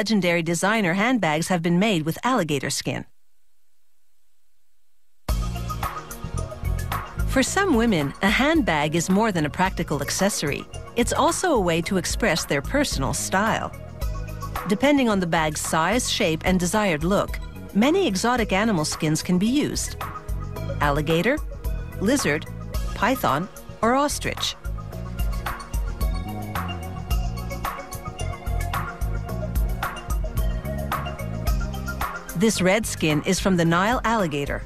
Legendary designer handbags have been made with alligator skin. For some women, a handbag is more than a practical accessory. It's also a way to express their personal style. Depending on the bag's size, shape, and desired look, many exotic animal skins can be used: alligator, lizard, python, or ostrich. This red skin is from the Nile alligator.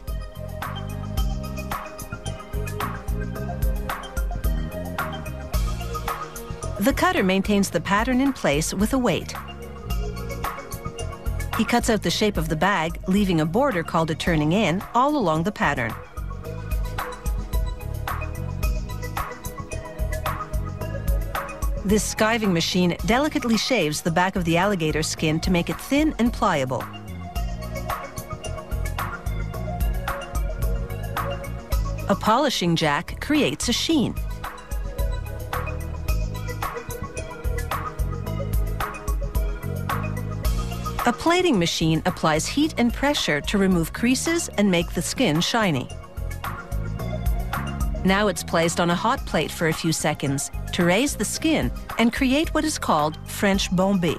The cutter maintains the pattern in place with a weight. He cuts out the shape of the bag, leaving a border called a turning in all along the pattern. This skiving machine delicately shaves the back of the alligator skin to make it thin and pliable. A polishing jack creates a sheen. A plating machine applies heat and pressure to remove creases and make the skin shiny. Now it's placed on a hot plate for a few seconds to raise the skin and create what is called French bombé.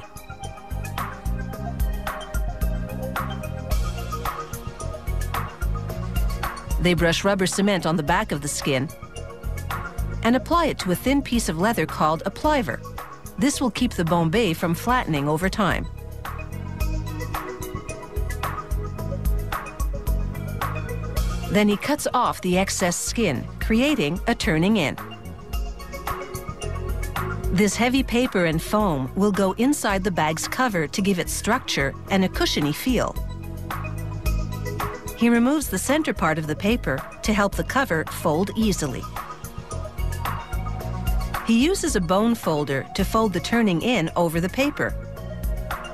They brush rubber cement on the back of the skin and apply it to a thin piece of leather called a pliver. This will keep the bombé from flattening over time. Then he cuts off the excess skin, creating a turning in. This heavy paper and foam will go inside the bag's cover to give it structure and a cushiony feel. He removes the center part of the paper to help the cover fold easily. He uses a bone folder to fold the turning in over the paper,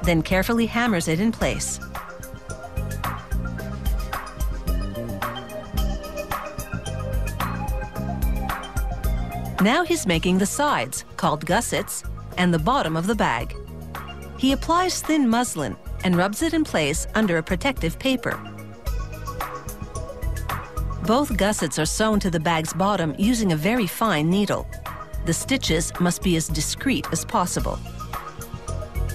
then carefully hammers it in place. Now he's making the sides, called gussets, and the bottom of the bag. He applies thin muslin and rubs it in place under a protective paper. Both gussets are sewn to the bag's bottom using a very fine needle. The stitches must be as discreet as possible.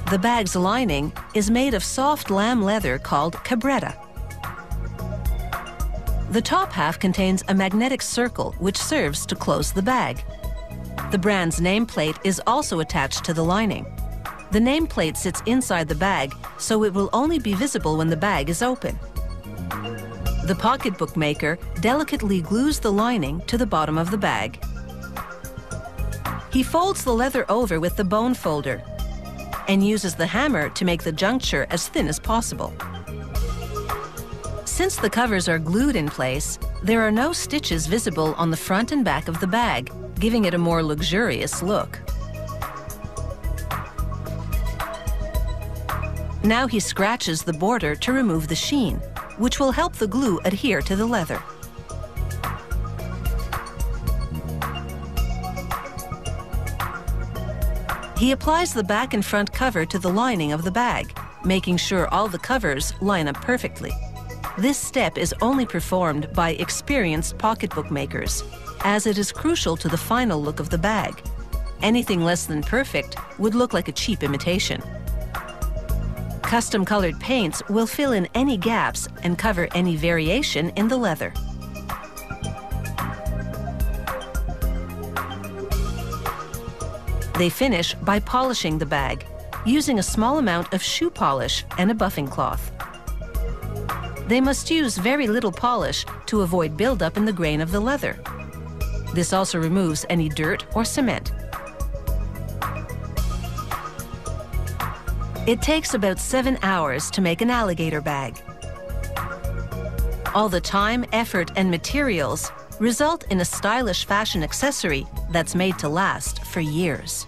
The bag's lining is made of soft lamb leather called cabretta. The top half contains a magnetic circle which serves to close the bag. The brand's nameplate is also attached to the lining. The nameplate sits inside the bag, so it will only be visible when the bag is open. The pocketbook maker delicately glues the lining to the bottom of the bag. He folds the leather over with the bone folder and uses the hammer to make the juncture as thin as possible. Since the covers are glued in place, there are no stitches visible on the front and back of the bag, giving it a more luxurious look. Now he scratches the border to remove the sheen, which will help the glue adhere to the leather. He applies the back and front cover to the lining of the bag, making sure all the covers line up perfectly. This step is only performed by experienced pocketbook makers, as it is crucial to the final look of the bag. Anything less than perfect would look like a cheap imitation. Custom-colored paints will fill in any gaps and cover any variation in the leather. They finish by polishing the bag, using a small amount of shoe polish and a buffing cloth. They must use very little polish to avoid buildup in the grain of the leather. This also removes any dirt or cement. It takes about 7 hours to make an alligator bag. All the time, effort, and materials result in a stylish fashion accessory that's made to last for years.